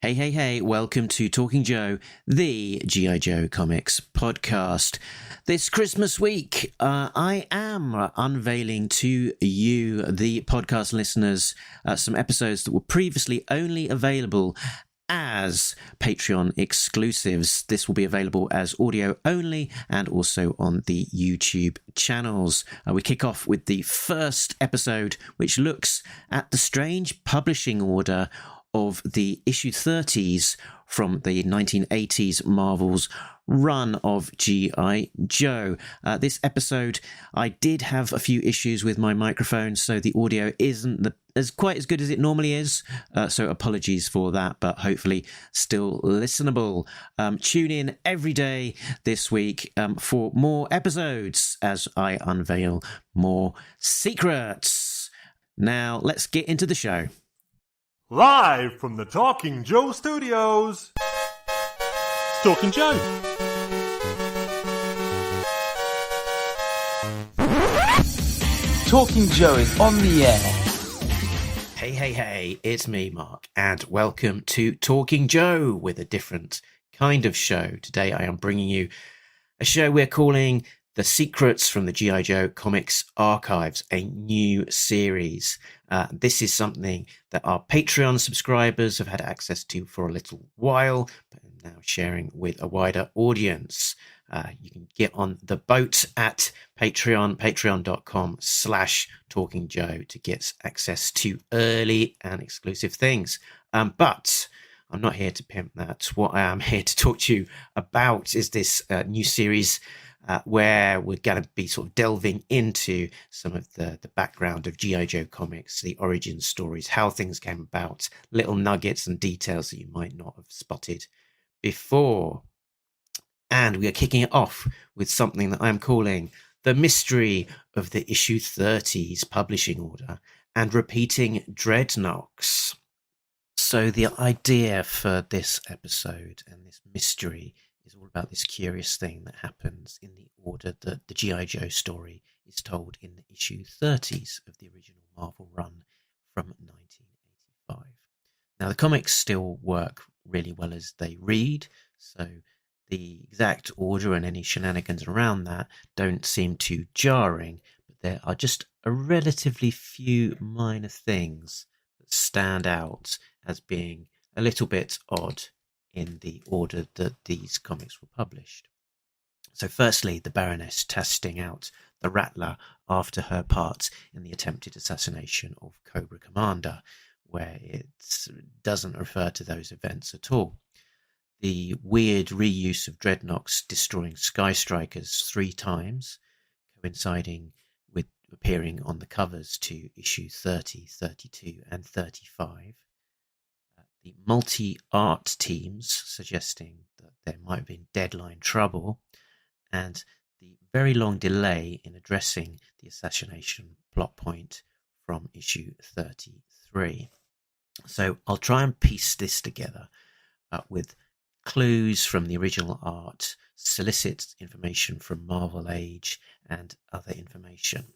Hey, hey, hey, welcome to Talking Joe, the G.I. Joe Comics podcast. This Christmas week, I am unveiling to you, the podcast listeners, some episodes that were previously only available as Patreon exclusives. This will be available as audio only and also on the YouTube channels. We kick off with the first episode, which looks at the strange publishing order of the issue 30s from the 1980s Marvel's run of G.I. Joe. This episode, I did have a few issues with my microphone, so the audio isn't quite as good as it normally is, so apologies for that, but hopefully still listenable. Tune in every day this week for more episodes as I unveil more secrets. Now, let's get into the show. Live from the Talking Joe studios, it's Talking Joe. Talking Joe is on the air. Hey, hey, hey, it's me, Mark, and welcome to Talking Joe with a different kind of show. Today I am bringing you a show we're calling The Secrets from the G.I. Joe Comics Archives, a new series. This is something that our Patreon subscribers have had access to for a little while, but I'm now sharing with a wider audience. You can get on the boat at patreon.com/talkingjoe to get access to early and exclusive things. But I'm not here to pimp that. What I am here to talk to you about is this new series where we're going to be sort of delving into some of the background of G.I. Joe comics, the origin stories, how things came about, little nuggets and details that you might not have spotted before. And we are kicking it off with something that I'm calling the mystery of the issue 30s publishing order and repeating Dreadnoks. So the idea for this episode and this mystery is all about this curious thing that happens in the order that the G.I. Joe story is told in the issue 30s of the original Marvel run from 1985. Now, the comics still work really well as they read, so the exact order and any shenanigans around that don't seem too jarring, but there are just a relatively few minor things that stand out as being a little bit odd in the order that these comics were published. So firstly, the baroness testing out the Rattler after her part in the attempted assassination of Cobra Commander, where it doesn't refer to those events at all. The weird reuse of Dreadnoks destroying Skystrikers 3 times, coinciding with appearing on the covers to issue 30, 32 and 35. The multi-art teams suggesting that there might have been deadline trouble, and the very long delay in addressing the assassination plot point from issue 33. So I'll try and piece this together with clues from the original art, solicits information from Marvel Age, and other information.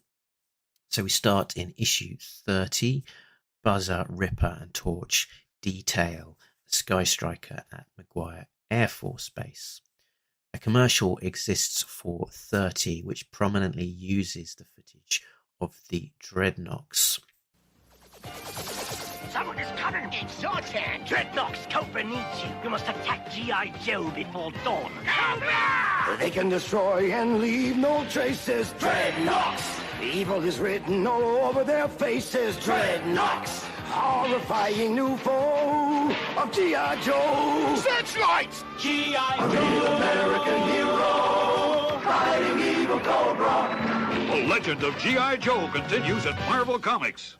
So we start in issue 30. Buzzer, Ripper, and Torch detail a Skystriker at Maguire Air Force Base. A commercial exists for 30, which prominently uses the footage of the Dreadnoks. Someone is coming! It's your turn! Dreadnoks, Cobra needs you. You must attack G.I. Joe before dawn. Cobra! They can destroy and leave no traces. Dreadnoks! Evil is written all over their faces. Dreadnoks! Horrifying new foe of G.I. Joe. Searchlights! G.I. The American hero, fighting evil Cobra. The legend of G.I. Joe continues at Marvel Comics.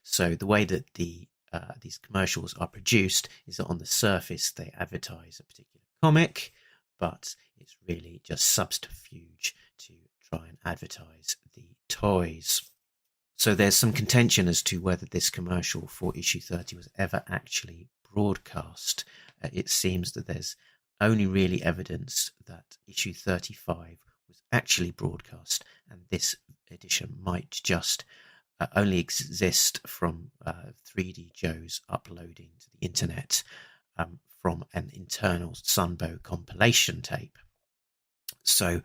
So the way that these commercials are produced is that on the surface they advertise a particular comic, but it's really just subterfuge to try and advertise the toys. So there's some contention as to whether this commercial for issue 30 was ever actually broadcast. It seems that there's only really evidence that issue 35 was actually broadcast, and this edition might just only exist from 3D Joe's uploading to the internet. from an internal Sunbow compilation tape. So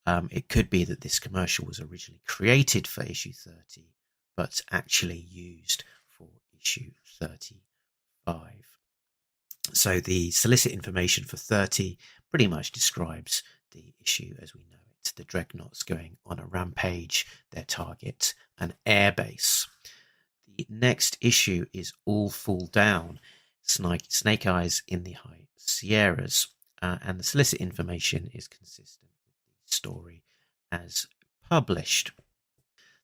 it could be that this commercial was originally created for issue 30, but actually used for issue 35. So the solicit information for 30 pretty much describes the issue as we know it. The Dreadnoks going on a rampage, their target, an airbase. The next issue is All Fall Down, Snake Eyes in the High Sierras, and the solicit information is consistent with the story as published.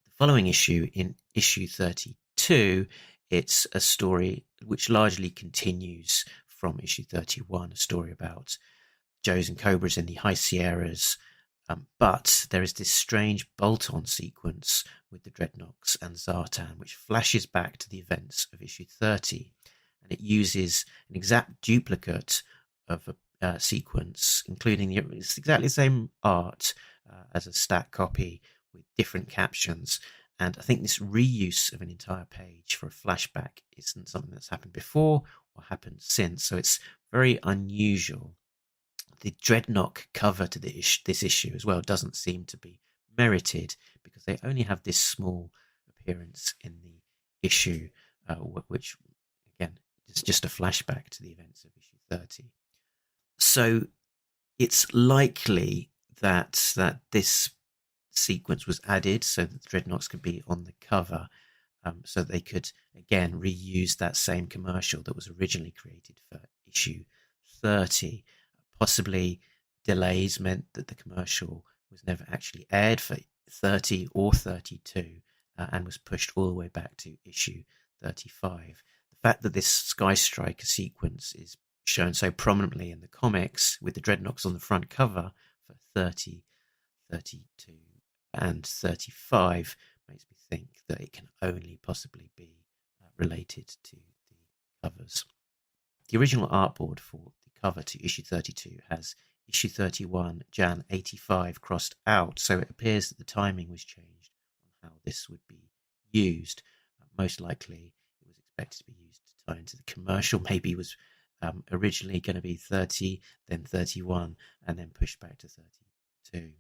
The following issue, in issue 32, it's a story which largely continues from issue 31, a story about Joes and Cobras in the High Sierras, but there is this strange bolt-on sequence with the Dreadnoks and Zartan, which flashes back to the events of issue 30, and it uses an exact duplicate of a sequence, including it's exactly the same art as a stack copy with different captions. And I think this reuse of an entire page for a flashback isn't something that's happened before or happened since, so it's very unusual. The Dreadnok cover to this issue as well doesn't seem to be merited because they only have this small appearance in the issue, which again is just a flashback to the events of issue 30. So it's likely that this sequence was added so that the Dreadnoks could be on the cover, so they could again reuse that same commercial that was originally created for issue 30. Possibly delays meant that the commercial was never actually aired for 30 or 32 and was pushed all the way back to issue 35. The fact that this Skystriker sequence is shown so prominently in the comics with the Dreadnoks on the front cover for 30, 32 and 35 makes me think that it can only possibly be related to the covers. The original artboard for the cover to issue 32 has issue 31 Jan 85 crossed out, so it appears that the timing was changed on how this would be used. Most likely it was expected to be used to tie into the commercial. Maybe it was originally going to be 30, then 31, and then pushed back to 32.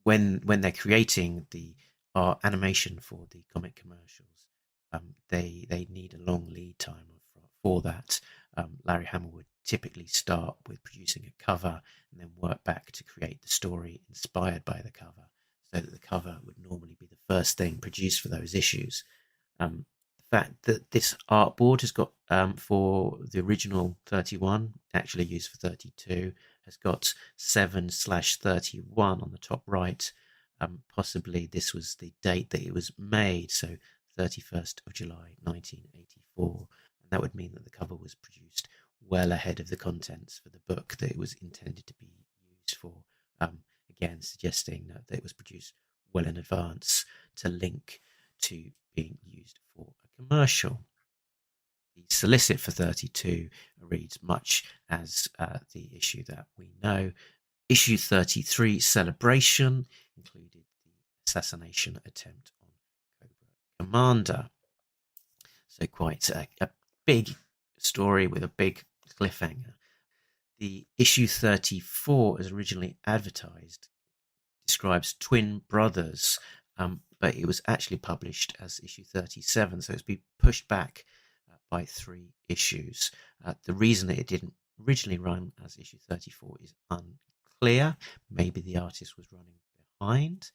When they're creating the animation for the comic commercials, they need a long lead time for that. Larry Hamill would typically start with producing a cover and then work back to create the story inspired by the cover, so that the cover would normally be the first thing produced for those issues. The fact that this artboard has got for the original 31, actually used for 32, has got 7/31 on the top right. Possibly this was the date that it was made, so 31st of July 1984. And that would mean that the cover was produced well ahead of the contents for the book that it was intended to be used for. Again, suggesting that it was produced well in advance to link to being used for a commercial. The solicit for 32 reads much as the issue that we know. Issue 33, Celebration, included the assassination attempt on Cobra Commander. So quite a big story with a big cliffhanger. The issue 34, as originally advertised, describes twin brothers, but it was actually published as issue 37, so it's been pushed back by 3 issues. The reason that it didn't originally run as issue 34 is unclear. Maybe the artist was running behind,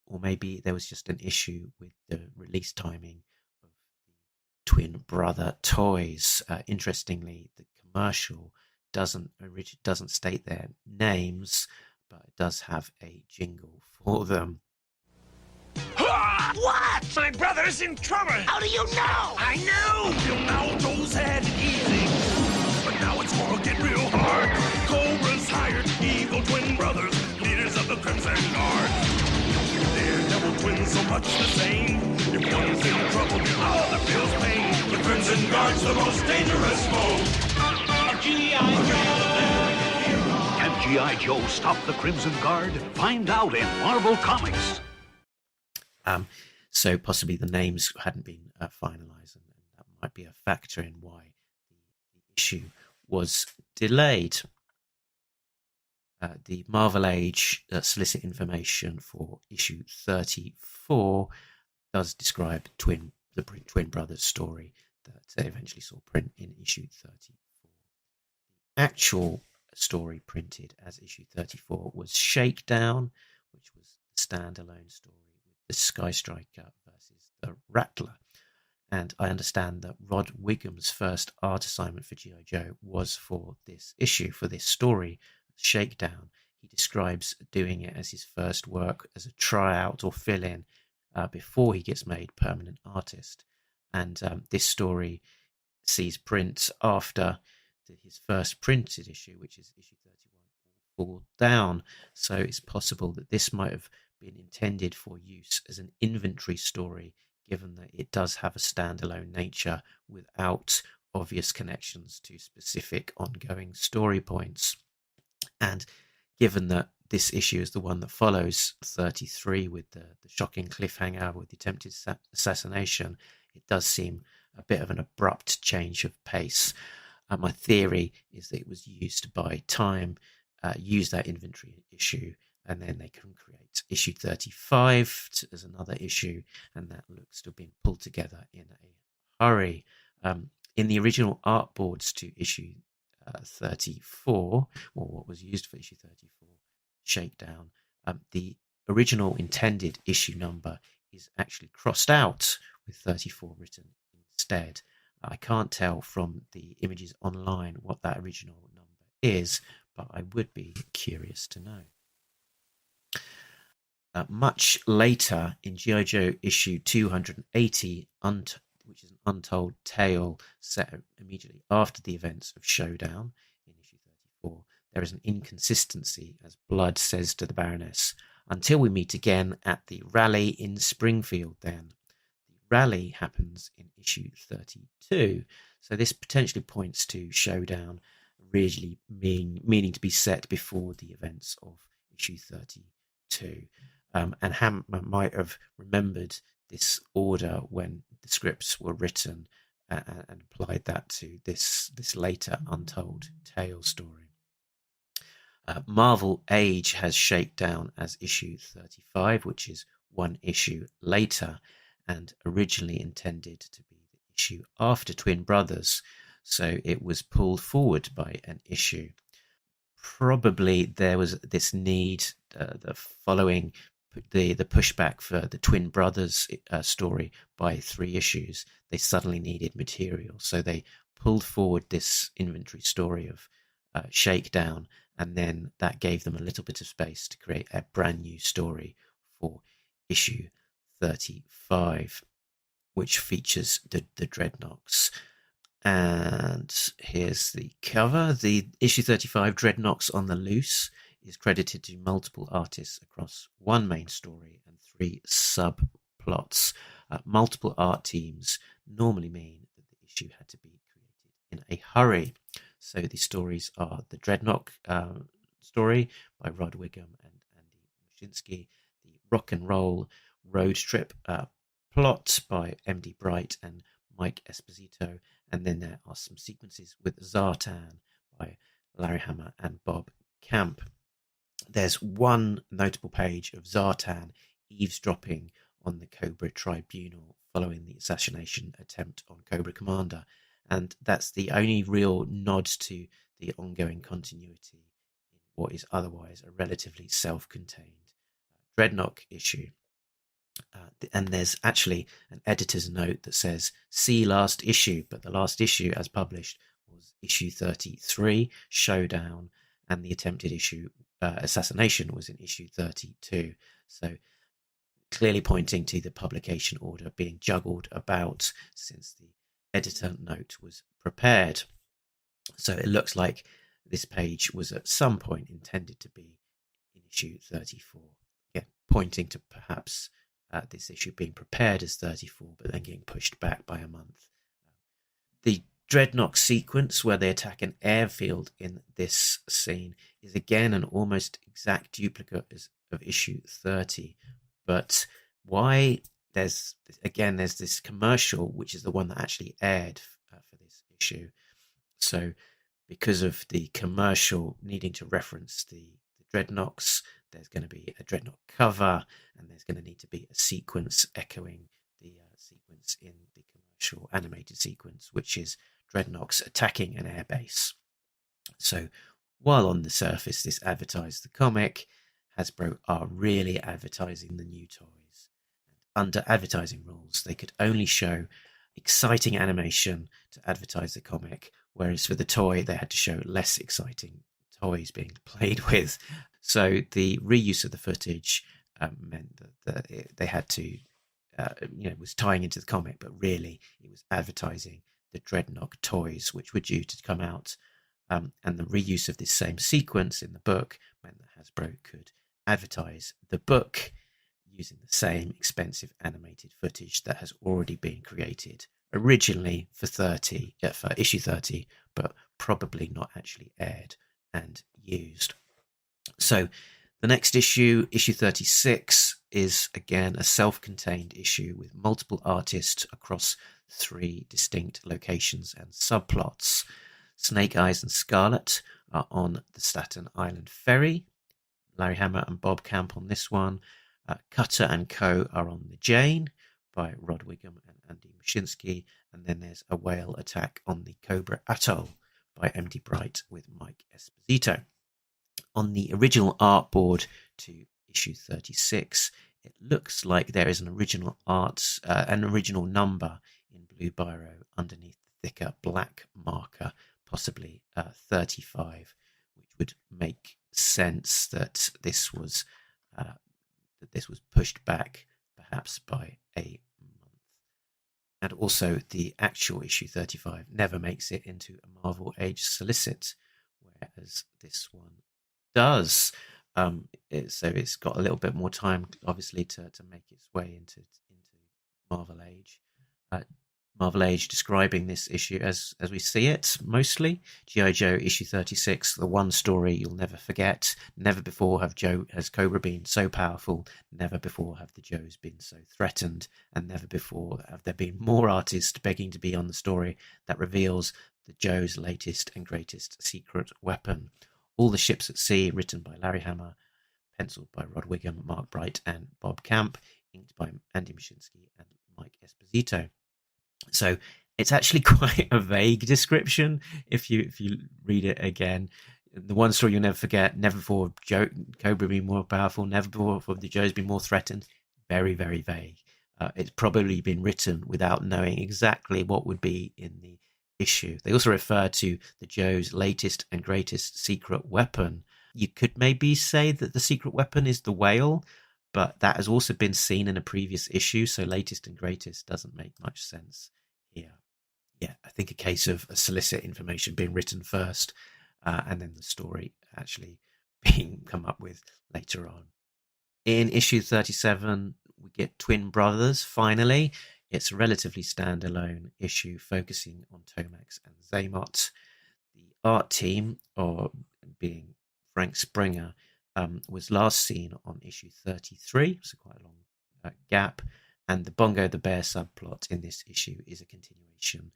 or maybe there was just an issue with the release timing of the twin brother toys. Interestingly, the commercial doesn't state their names, but it does have a jingle for them. What? My brother's in trouble! How do you know? I knew! Until now, Joe's had it easy. But now it's gonna get real hard. Cobra's hired evil twin brothers, leaders of the Crimson Guard. They're double twins, so much the same. If one's in trouble, the other feels pain. The Crimson Guard's the most dangerous foe. G.I. Joe! Can G.I. Joe stop the Crimson Guard? Find out in Marvel Comics. So possibly the names hadn't been finalised, and that might be a factor in why the issue was delayed. The Marvel Age solicit information for issue 34 does describe the twin brothers story that eventually saw print in issue 34. The actual story printed as issue 34 was Shakedown, which was the standalone story with the Skystriker versus the Rattler. And I understand that Rod Wigham's first art assignment for G.I. Joe was for this issue, for this story, Shakedown. He describes doing it as his first work as a tryout or fill-in before he gets made permanent artist. And this story sees print after his first printed issue, which is issue 31, Fall Down. So it's possible that this might have been intended for use as an inventory story, given that it does have a standalone nature without obvious connections to specific ongoing story points. And given that this issue is the one that follows 33 with the shocking cliffhanger with the attempted assassination, it does seem a bit of an abrupt change of pace. My theory is that it was used by Time, use that inventory issue, and then they can create issue 35 as another issue, and that looks to have been pulled together in a hurry. In the original artboards to issue 34, or what was used for issue 34, Shakedown, the original intended issue number is actually crossed out with 34 written instead. I can't tell from the images online what that original number is, but I would be curious to know. Much later, in G.I. Joe issue 280, which is an untold tale set immediately after the events of Showdown in issue 34, there is an inconsistency, as Blood says to the Baroness, until we meet again at the rally in Springfield then. The rally happens in issue 32, so this potentially points to Showdown really meaning to be set before the events of issue 32. And Hammer might have remembered this order when the scripts were written and applied that to this later untold tale story. Marvel Age has Shakedown as issue 35, which is one issue later and originally intended to be the issue after Twin Brothers, so it was pulled forward by an issue. Probably there was this need, the following the pushback for the Twin Brothers story by 3 issues, they suddenly needed material, so they pulled forward this inventory story of Shakedown, and then that gave them a little bit of space to create a brand new story for issue 35, which features the Dreadnoks. And here's the cover. The issue 35 Dreadnoks on the Loose is credited to multiple artists across one main story and 3 subplots. Multiple art teams normally mean that the issue had to be created in a hurry. So the stories are the Dreadnok story by Rod Wigham and Andy Muschinsky, the Rock and Roll Road Trip plot by MD Bright and Mike Esposito, and then there are some sequences with Zartan by Larry Hama and Bob Camp. There's one notable page of Zartan eavesdropping on the Cobra Tribunal following the assassination attempt on Cobra Commander, and that's the only real nod to the ongoing continuity in what is otherwise a relatively self-contained Dreadnok issue. And there's actually an editor's note that says, see last issue, but the last issue as published was issue 33, Showdown, and the attempted issue, Assassination, was in issue 32. So clearly pointing to the publication order being juggled about since the editor note was prepared. So it looks like this page was at some point intended to be in issue 34, again, pointing to perhaps this issue being prepared as 34, but then getting pushed back by a month. The Dreadnok sequence where they attack an airfield in this scene is again an almost exact duplicate of issue 30. But why there's this commercial, which is the one that actually aired for this issue. So because of the commercial needing to reference the Dreadnoks, there's going to be a Dreadnought cover, and there's going to need to be a sequence echoing the sequence in the commercial animated sequence, which is Dreadnoks attacking an airbase. So while on the surface this advertised the comic, Hasbro are really advertising the new toys. Under advertising rules, they could only show exciting animation to advertise the comic, whereas for the toy they had to show less exciting toys being played with. So the reuse of the footage meant that they had to, was tying into the comic, but really it was advertising the Dreadnok toys, which were due to come out. And the reuse of this same sequence in the book meant that Hasbro could advertise the book using the same expensive animated footage that has already been created originally for issue 30, but probably not actually aired and used. So the next issue, issue 36, is again a self-contained issue with multiple artists across 3 distinct locations and subplots. Snake Eyes and Scarlet are on the Staten Island ferry. Larry Hama and Bob Camp on this one. Cutter and Co. are on the Jane by Rod Wiggum and Andy Muschinsky. And then there's a whale attack on the Cobra Atoll by MD Bright with Mike Esposito. On the original artboard to issue 36, it looks like there is an original number in blue biro underneath the thicker black marker, possibly 35, which would make sense that this was pushed back perhaps by a month. And also the actual issue 35 never makes it into a Marvel Age solicit, whereas this one does. So it's got a little bit more time, obviously, to make its way into Marvel Age. Marvel Age describing this issue as we see it, mostly. G.I. Joe issue 36, the one story you'll never forget. Never before has Cobra been so powerful. Never before have the Joes been so threatened. And never before have there been more artists begging to be on the story that reveals the Joes' latest and greatest secret weapon. All the Ships at Sea, written by Larry Hama, penciled by Rod Wiggum, Mark Bright and Bob Camp, inked by Andy Muschinsky and Mike Esposito. So it's actually quite a vague description if you read it again. The one story you'll never forget, never before Cobra been more powerful, never before the Joes been more threatened. Very, very vague. It's probably been written without knowing exactly what would be in the issue. They also refer to the Joes' latest and greatest secret weapon. You could maybe say that the secret weapon is the whale, but that has also been seen in a previous issue, so latest and greatest doesn't make much sense here. Yeah, I think a case of a solicit information being written first, and then the story actually being come up with later on. In issue 37, we get Twin Brothers, finally. It's a relatively standalone issue focusing on Tomax and Zaymot. The art team, or being Frank Springer, was last seen on issue 33, so quite a long gap. And the Bongo the Bear subplot in this issue is a continuation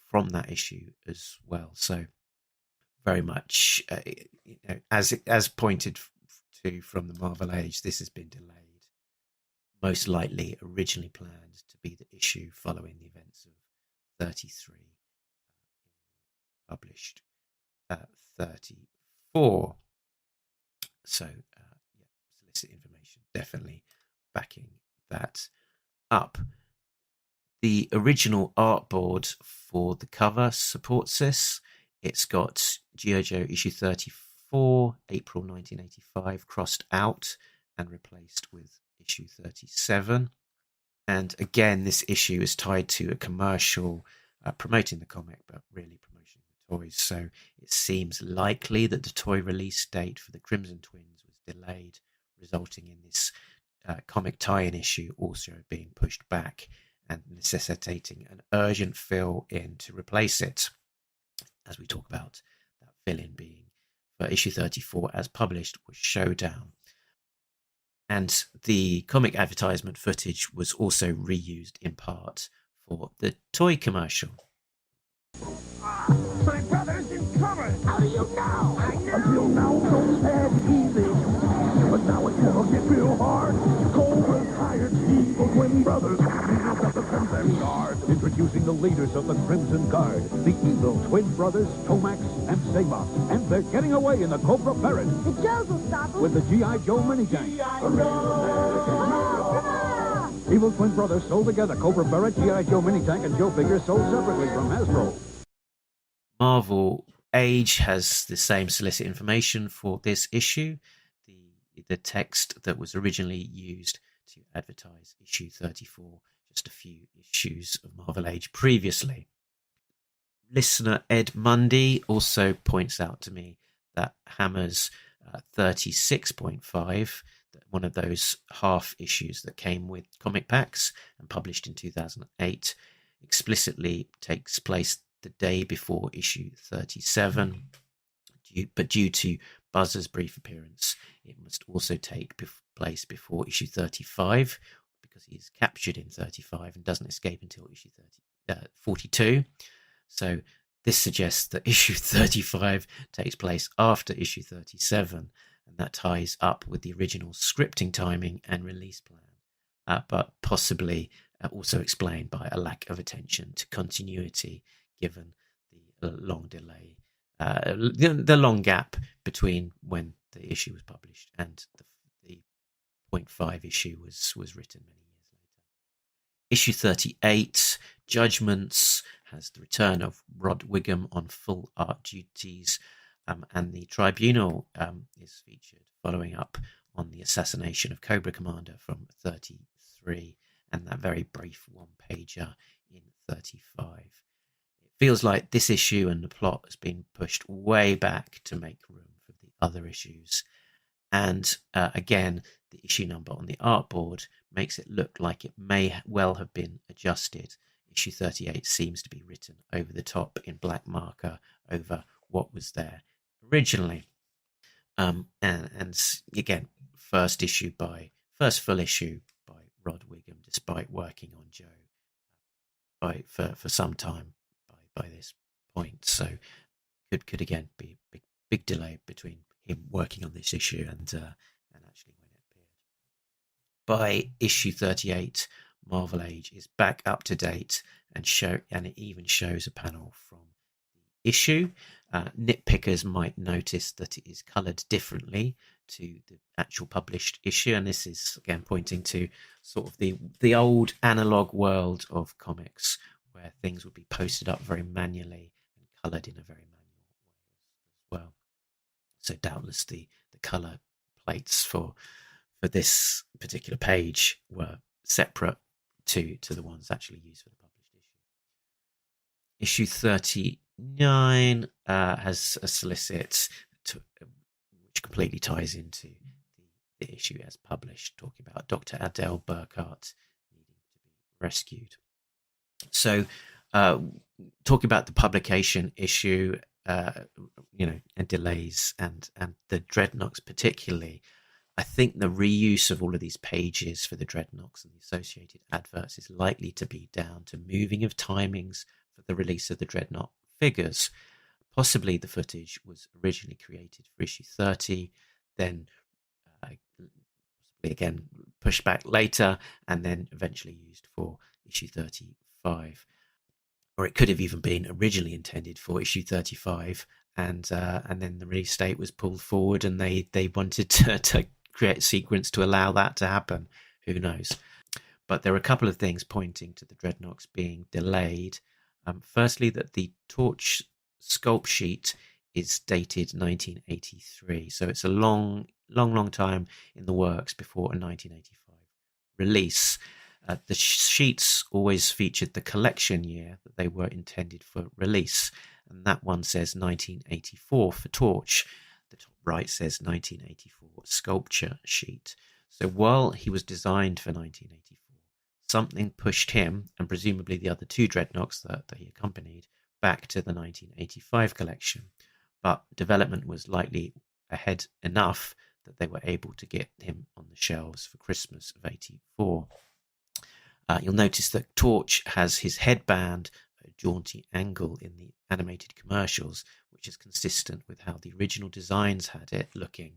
from that issue as well. So very much, as pointed to from the Marvel Age, this has been delayed. Most likely originally planned to be the issue following the events of 33, published 34. So, solicit information definitely backing that up. The original artboard for the cover supports this. It's got G.I. Joe issue 34, April 1985, crossed out and replaced with issue 37. And again, this issue is tied to a commercial promoting the comic, but really promoting the toys. So it seems likely that the toy release date for the Crimson Twins was delayed, resulting in this comic tie-in issue also being pushed back and necessitating an urgent fill-in to replace it. As we talk about, that fill-in being for issue 34 as published was Showdown. And the comic advertisement footage was also reused in part for the toy commercial. How do you know? Until now, those had it easy. But now it's gonna get real hard. Cobra's hired evil twin brothers. Leaders of the Crimson Guard. Introducing the leaders of the Crimson Guard, the evil twin brothers, Tomax and Saba. And they're getting away in the Cobra Ferret The Joes will stop them. with the G.I. Joe mini-tank. Evil twin brothers sold together. Cobra Ferret, G.I. Joe mini-tank, and Joe figures sold separately from Hasbro. Marvel Age has the same solicit information for this issue. The text that was originally used to advertise issue 34, just a few issues of Marvel Age previously. Listener Ed Mundy also points out to me that Hammer's 36.5, one of those half issues that came with comic packs and published in 2008, explicitly takes place the day before issue 37, but due to Buzzer's brief appearance, it must also take place before issue 35, because he is captured in 35 and doesn't escape until issue 42. So this suggests that issue 35 takes place after issue 37, and that ties up with the original scripting timing and release plan, but possibly also explained by a lack of attention to continuity given the long delay, the long gap between when the issue was published and the 0.5 issue was written many years later. Issue 38, Judgments, has the return of Rod Wiggum on full art duties, and the Tribunal is featured following up on the assassination of Cobra Commander from 33 and that very brief one-pager in 35. Feels like this issue and the plot has been pushed way back to make room for the other issues. And again, the issue number on the artboard makes it look like it may well have been adjusted. Issue 38 seems to be written over the top in black marker over what was there originally. And again, first full issue by Rod Wiggum, despite working on Joe for some time by this point, so could again be a big delay between him working on this issue and actually when it appeared. By issue 38, Marvel Age is back up to date and it even shows a panel from the issue. Nitpickers might notice that it is coloured differently to the actual published issue, and this is again pointing to sort of the old analog world of comics, where things would be posted up very manually and coloured in a very manual way as well. So doubtless the colour plates for this particular page were separate to the ones actually used for the published issue. Issue 39 has a solicit which completely ties into the issue as published, talking about Dr. Adele Burkhardt needing to be rescued. So, talking about the publication issue, and delays and the Dreadnoks particularly, I think the reuse of all of these pages for the Dreadnoks and the associated adverts is likely to be down to moving of timings for the release of the Dreadnought figures. Possibly the footage was originally created for issue 30, then again pushed back later, and then eventually used for issue 35. Or it could have even been originally intended for issue 35, and then the release date was pulled forward, and they wanted to create a sequence to allow that to happen. Who knows? But there are a couple of things pointing to the Dreadnoks being delayed. Firstly, that the Torch sculpt sheet is dated 1983, so it's a long time in the works before a 1985 release. The sheets always featured the collection year that they were intended for release, and that one says 1984 for Torch. The top right says 1984 sculpture sheet. So while he was designed for 1984, something pushed him, and presumably the other two Dreadnoks that he accompanied, back to the 1985 collection. But development was likely ahead enough that they were able to get him on the shelves for Christmas of 84. You'll notice that Torch has his headband at a jaunty angle in the animated commercials, which is consistent with how the original designs had it looking,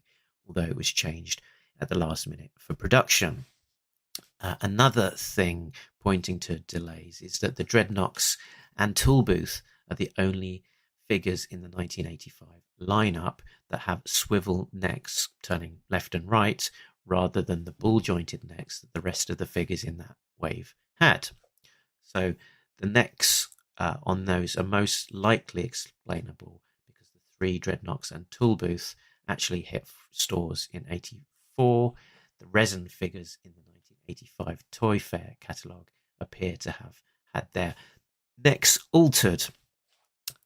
although it was changed at the last minute for production. Another thing pointing to delays is that the Dreadnoks and Toolbooth are the only figures in the 1985 lineup that have swivel necks turning left and right, rather than the ball-jointed necks that the rest of the figures in that wave had. So the necks on those are most likely explainable because the 3 Dreadnoks and Toolbooth actually hit stores in 84. The resin figures in the 1985 Toy Fair catalogue appear to have had their necks altered,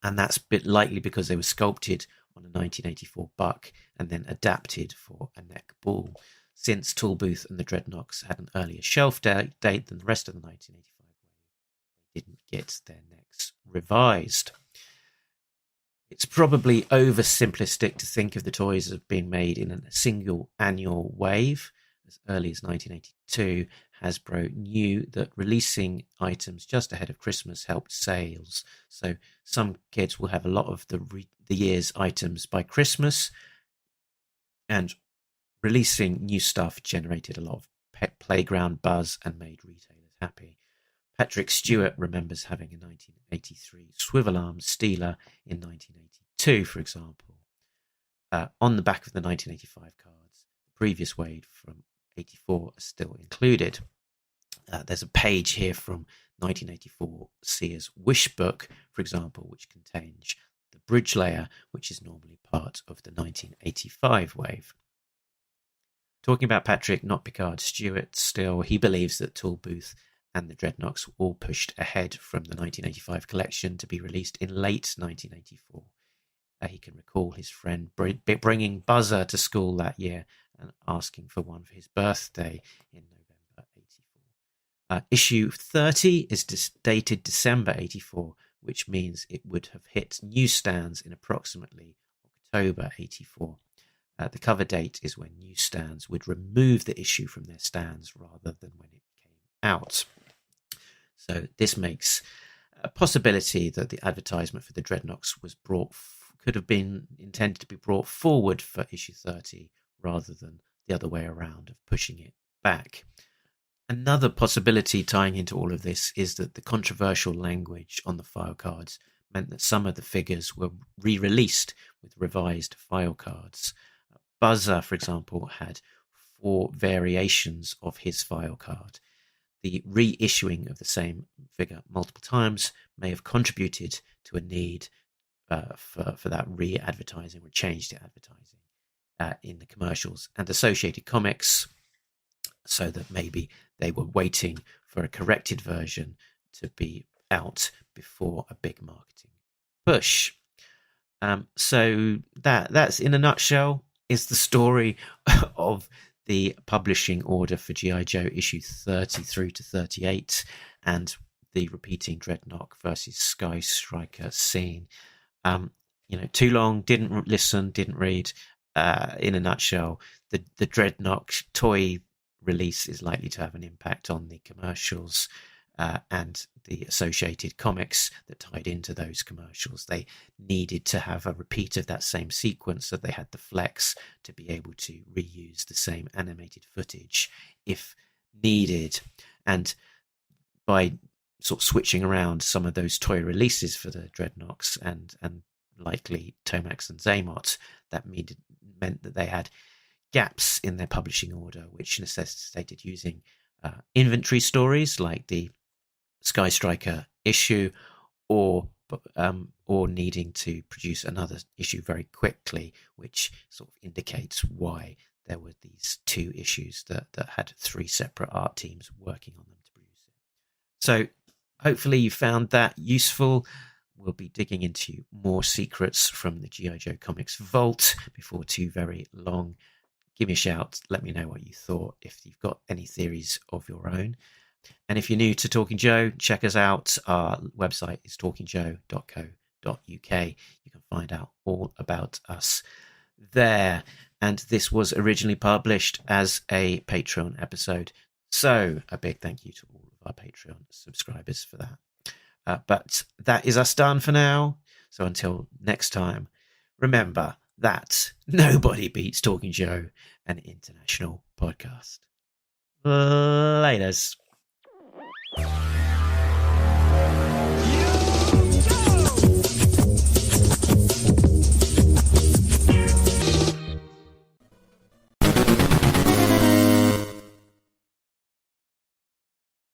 and that's likely because they were sculpted on a 1984 buck and then adapted for a neck ball. Since Toolbooth and the Dreadnoks had an earlier shelf date than the rest of the 1985 wave, they didn't get their necks revised. It's probably oversimplistic to think of the toys as being made in a single annual wave. As early as 1982, Hasbro knew that releasing items just ahead of Christmas helped sales. So some kids will have a lot of the year's items by Christmas, and releasing new stuff generated a lot of playground buzz and made retailers happy. Patrick Stewart remembers having a 1983 swivel arm Steeler in 1982, for example. On the back of the 1985 cards, the previous wave from 84 are still included. There's a page here from 1984 Sears Wish Book, for example, which contains the bridge layer, which is normally part of the 1985 wave. Talking about Patrick, not Picard, Stewart, still, he believes that Toolbooth and the Dreadnoks were all pushed ahead from the 1985 collection to be released in late 1984. He can recall his friend bringing Buzzer to school that year and asking for one for his birthday in November 84. Issue 30 is dated December 84, which means it would have hit newsstands in approximately October 84. The cover date is when newsstands would remove the issue from their stands rather than when it came out. So this makes a possibility that the advertisement for the Dreadnoks could have been intended to be brought forward for issue 30 rather than the other way around of pushing it back. Another possibility tying into all of this is that the controversial language on the file cards meant that some of the figures were re-released with revised file cards. Buzzer, for example, had 4 variations of his file card. The reissuing of the same figure multiple times may have contributed to a need for that re-advertising or change to advertising in the commercials and associated comics, so that maybe they were waiting for a corrected version to be out before a big marketing push. So that's in a nutshell is the story of the publishing order for G.I. Joe issue 30 through to 38 and the repeating Dreadnok versus Skystriker scene. Too long, didn't listen, didn't read. In a nutshell, the Dreadnok toy release is likely to have an impact on the commercials and the associated comics that tied into those commercials. They needed to have a repeat of that same sequence, so they had the flex to be able to reuse the same animated footage if needed. And by sort of switching around some of those toy releases for the Dreadnoks and likely Tomax and Zaymot, that meant that they had gaps in their publishing order, which necessitated using inventory stories like the Skystriker issue, or needing to produce another issue very quickly, which sort of indicates why there were these 2 issues that had 3 separate art teams working on them to produce it. So hopefully you found that useful. We'll be digging into more secrets from the G.I. Joe Comics vault before too very long. Give me a shout. Let me know what you thought, if you've got any theories of your own. And if you're new to Talking Joe, check us out. Our website is talkingjoe.co.uk. You can find out all about us there. And this was originally published as a Patreon episode. So a big thank you to all of our Patreon subscribers for that. But that is us done for now. So until next time, remember that nobody beats Talking Joe, an international podcast. Laters.